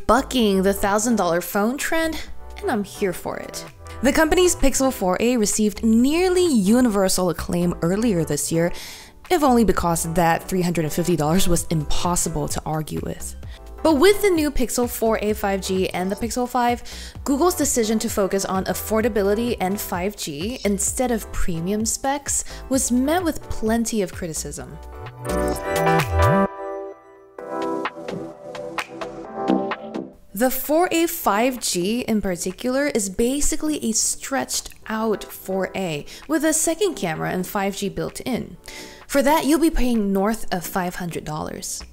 bucking the $1,000 phone trend, and I'm here for it. The company's Pixel 4a received nearly universal acclaim earlier this year, if only because that $350 was impossible to argue with. But with the new Pixel 4a 5G and the Pixel 5, Google's decision to focus on affordability and 5G instead of premium specs was met with plenty of criticism. The 4a 5G in particular is basically a stretched out 4a with a second camera and 5G built in. For that, you'll be paying north of $500.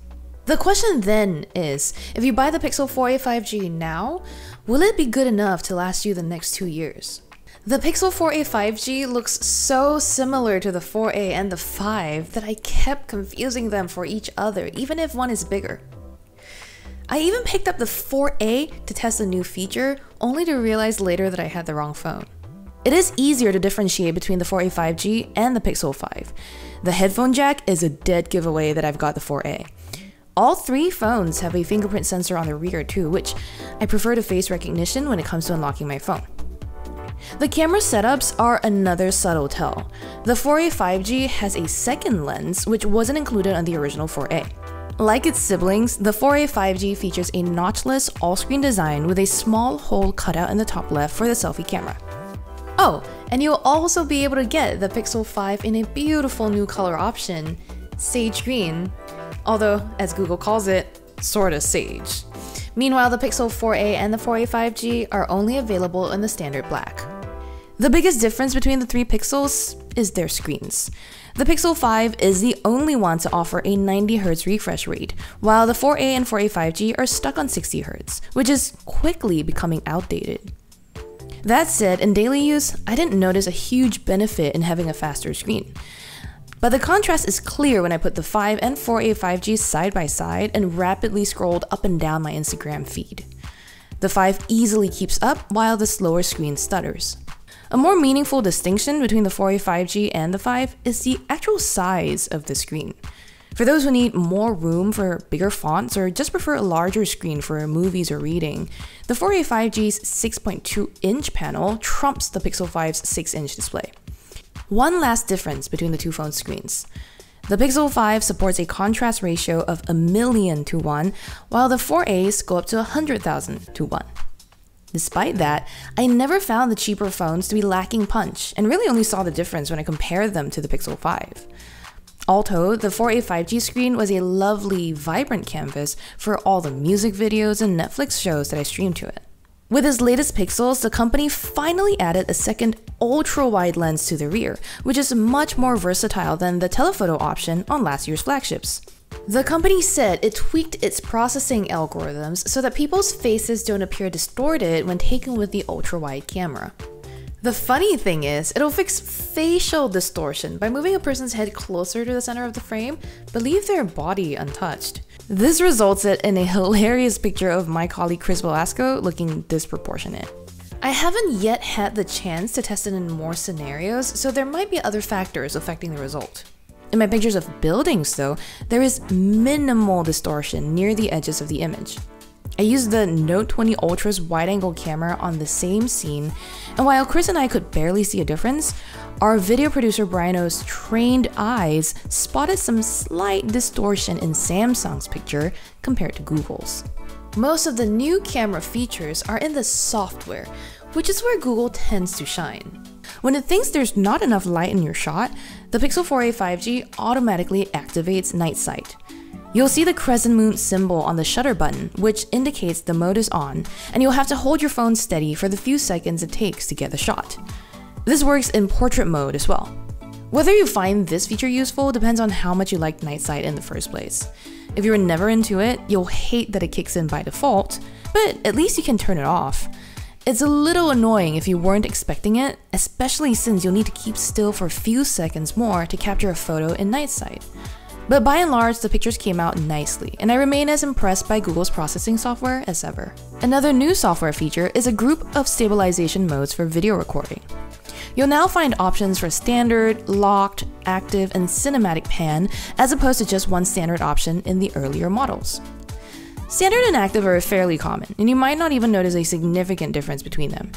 The question then is, if you buy the Pixel 4a 5G now, will it be good enough to last you the next 2 years? The Pixel 4a 5G looks so similar to the 4a and the 5 that I kept confusing them for each other, even if one is bigger. I even picked up the 4a to test a new feature, only to realize later that I had the wrong phone. It is easier to differentiate between the 4a 5G and the Pixel 5. The headphone jack is a dead giveaway that I've got the 4a. All three phones have a fingerprint sensor on the rear too, which I prefer to face recognition when it comes to unlocking my phone. The camera setups are another subtle tell. The 4a 5G has a second lens, which wasn't included on the original 4a. Like its siblings, the 4a 5G features a notchless all-screen design with a small hole cut out in the top left for the selfie camera. Oh, and you'll also be able to get the Pixel 5 in a beautiful new color option, sage green, although, as Google calls it, sorta sage. Meanwhile, the Pixel 4a and the 4a 5G are only available in the standard black. The biggest difference between the three Pixels is their screens. The Pixel 5 is the only one to offer a 90Hz refresh rate, while the 4a and 4a 5G are stuck on 60Hz, which is quickly becoming outdated. That said, in daily use, I didn't notice a huge benefit in having a faster screen. But the contrast is clear when I put the 5 and 4a 5G side by side and rapidly scrolled up and down my Instagram feed. The 5 easily keeps up while the slower screen stutters. A more meaningful distinction between the 4a 5G and the 5 is the actual size of the screen. For those who need more room for bigger fonts or just prefer a larger screen for movies or reading, the 4a 5G's 6.2-inch panel trumps the Pixel 5's 6-inch display. One last difference between the two phone screens. The Pixel 5 supports a contrast ratio of 1,000,000 to 1, while the 4A's go up to 100,000 to 1. Despite that, I never found the cheaper phones to be lacking punch, and really only saw the difference when I compared them to the Pixel 5. All told, the 4a 5G screen was a lovely, vibrant canvas for all the music videos and Netflix shows that I streamed to it. With its latest Pixels, the company finally added a second ultra-wide lens to the rear, which is much more versatile than the telephoto option on last year's flagships. The company said it tweaked its processing algorithms so that people's faces don't appear distorted when taken with the ultra-wide camera. The funny thing is, it'll fix facial distortion by moving a person's head closer to the center of the frame, but leave their body untouched. This resulted in a hilarious picture of my colleague Chris Velasco looking disproportionate. I haven't yet had the chance to test it in more scenarios, so there might be other factors affecting the result. In my pictures of buildings though, there is minimal distortion near the edges of the image. I used the Note 20 Ultra's wide-angle camera on the same scene, and while Chris and I could barely see a difference, our video producer Briano's trained eyes spotted some slight distortion in Samsung's picture compared to Google's. Most of the new camera features are in the software, which is where Google tends to shine. When it thinks there's not enough light in your shot, the Pixel 4a 5G automatically activates night sight. You'll see the crescent moon symbol on the shutter button, which indicates the mode is on, and you'll have to hold your phone steady for the few seconds it takes to get the shot. This works in portrait mode as well. Whether you find this feature useful depends on how much you like night sight in the first place. If you're never into it, you'll hate that it kicks in by default, but at least you can turn it off. It's a little annoying if you weren't expecting it, especially since you'll need to keep still for a few seconds more to capture a photo in night sight. But by and large, the pictures came out nicely, and I remain as impressed by Google's processing software as ever. Another new software feature is a group of stabilization modes for video recording. You'll now find options for standard, locked, active, and cinematic pan, as opposed to just one standard option in the earlier models. Standard and active are fairly common, and you might not even notice a significant difference between them.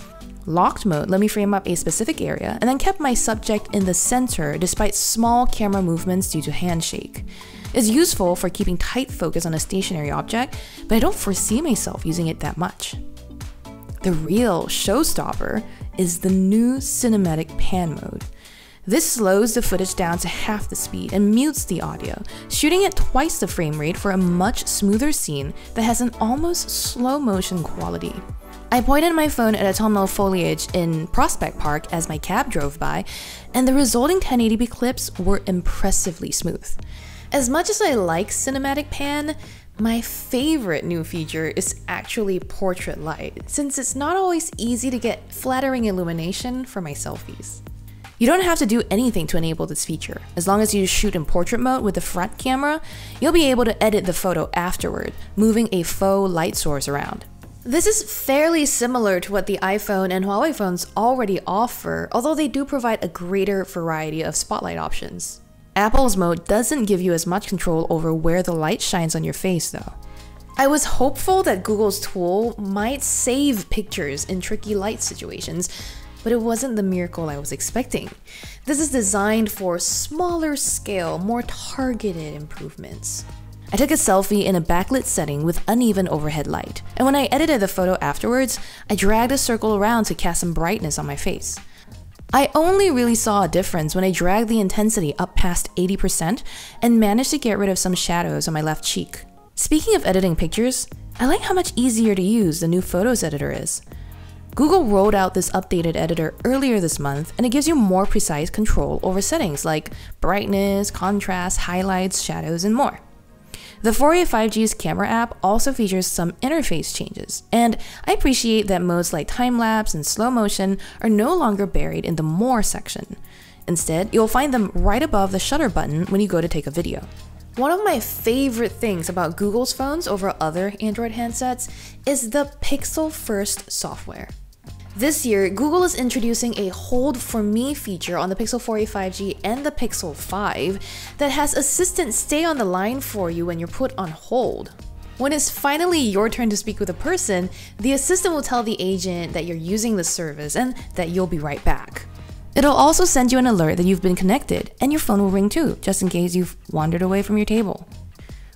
Locked mode let me frame up a specific area and then kept my subject in the center despite small camera movements due to handshake. It's useful for keeping tight focus on a stationary object, but I don't foresee myself using it that much. The real showstopper is the new cinematic pan mode. This slows the footage down to half the speed and mutes the audio, shooting at twice the frame rate for a much smoother scene that has an almost slow motion quality. I pointed my phone at autumnal foliage in Prospect Park as my cab drove by, and the resulting 1080p clips were impressively smooth. As much as I like cinematic pan, my favorite new feature is actually portrait light, since it's not always easy to get flattering illumination for my selfies. You don't have to do anything to enable this feature. As long as you shoot in portrait mode with the front camera, you'll be able to edit the photo afterward, moving a faux light source around. This is fairly similar to what the iPhone and Huawei phones already offer, although they do provide a greater variety of spotlight options. Apple's mode doesn't give you as much control over where the light shines on your face though. I was hopeful that Google's tool might save pictures in tricky light situations, but it wasn't the miracle I was expecting. This is designed for smaller scale, more targeted improvements. I took a selfie in a backlit setting with uneven overhead light, and when I edited the photo afterwards, I dragged a circle around to cast some brightness on my face. I only really saw a difference when I dragged the intensity up past 80% and managed to get rid of some shadows on my left cheek. Speaking of editing pictures, I like how much easier to use the new Photos editor is. Google rolled out this updated editor earlier this month, and it gives you more precise control over settings like brightness, contrast, highlights, shadows, and more. The 4A 5G's camera app also features some interface changes, and I appreciate that modes like time-lapse and slow motion are no longer buried in the More section. Instead, you'll find them right above the shutter button when you go to take a video. One of my favorite things about Google's phones over other Android handsets is the Pixel First software. This year, Google is introducing a Hold For Me feature on the Pixel 4a 5G and the Pixel 5 that has Assistant stay on the line for you when you're put on hold. When it's finally your turn to speak with a person, the assistant will tell the agent that you're using the service and that you'll be right back. It'll also send you an alert that you've been connected, and your phone will ring too, just in case you've wandered away from your table.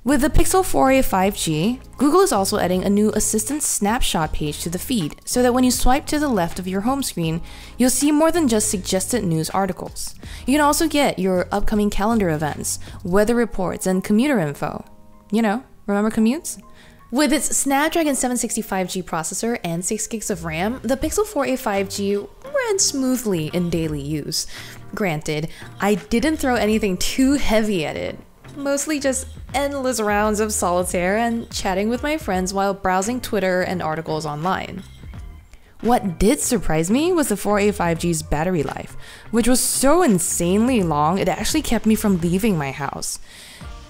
With the Pixel 4a 5G, Google is also adding a new Assistant snapshot page to the feed, so that when you swipe to the left of your home screen, you'll see more than just suggested news articles. You can also get your upcoming calendar events, weather reports, and commuter info. You know, remember commutes? With its Snapdragon 765G processor and 6 gigs of RAM, the Pixel 4a 5G ran smoothly in daily use. Granted, I didn't throw anything too heavy at it. Mostly just endless rounds of solitaire and chatting with my friends while browsing Twitter and articles online. What did surprise me was the 4a 5G's battery life, which was so insanely long it actually kept me from leaving my house.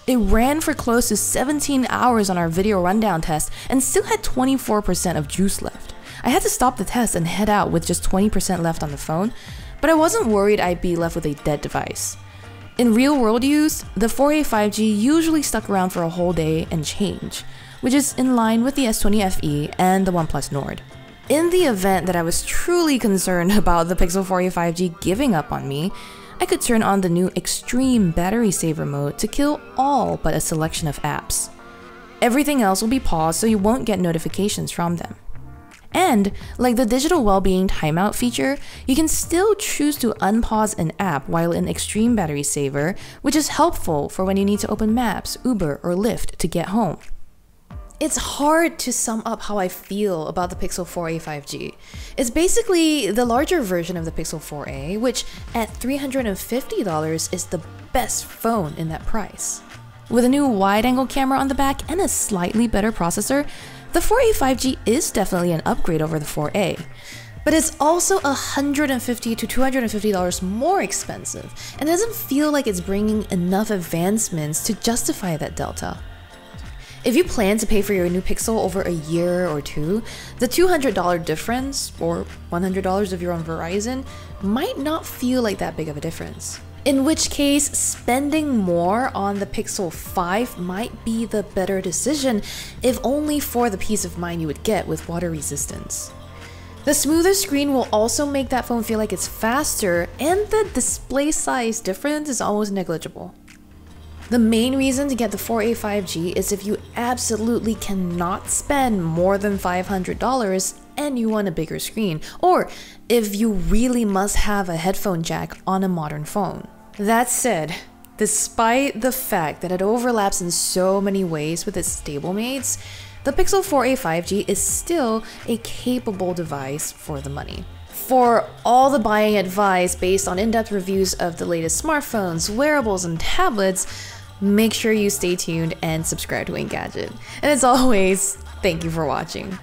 It ran for close to 17 hours on our video rundown test and still had 24% of juice left. I had to stop the test and head out with just 20% left on the phone, but I wasn't worried I'd be left with a dead device. In real-world use, the 4a 5G usually stuck around for a whole day and change, which is in line with the S20 FE and the OnePlus Nord. In the event that I was truly concerned about the Pixel 4a 5G giving up on me, I could turn on the new Extreme Battery Saver mode to kill all but a selection of apps. Everything else will be paused so you won't get notifications from them. And, like the digital well-being timeout feature, you can still choose to unpause an app while in Extreme Battery Saver, which is helpful for when you need to open Maps, Uber, or Lyft to get home. It's hard to sum up how I feel about the Pixel 4a 5G. It's basically the larger version of the Pixel 4a, which at $350 is the best phone in that price. With a new wide-angle camera on the back and a slightly better processor, the 4a 5G is definitely an upgrade over the 4a, but it's also $150 to $250 more expensive and doesn't feel like it's bringing enough advancements to justify that delta. If you plan to pay for your new Pixel over a year or two, the $200 difference, or $100 if you're on Verizon, might not feel like that big of a difference. In which case, spending more on the Pixel 5 might be the better decision, if only for the peace of mind you would get with water resistance. The smoother screen will also make that phone feel like it's faster, and the display size difference is almost negligible. The main reason to get the 4A 5G is if you absolutely cannot spend more than $500 and you want a bigger screen, or if you really must have a headphone jack on a modern phone. That said, despite the fact that it overlaps in so many ways with its stablemates, the Pixel 4a 5G is still a capable device for the money. For all the buying advice based on in-depth reviews of the latest smartphones, wearables, and tablets, make sure you stay tuned and subscribe to Engadget. And as always, thank you for watching.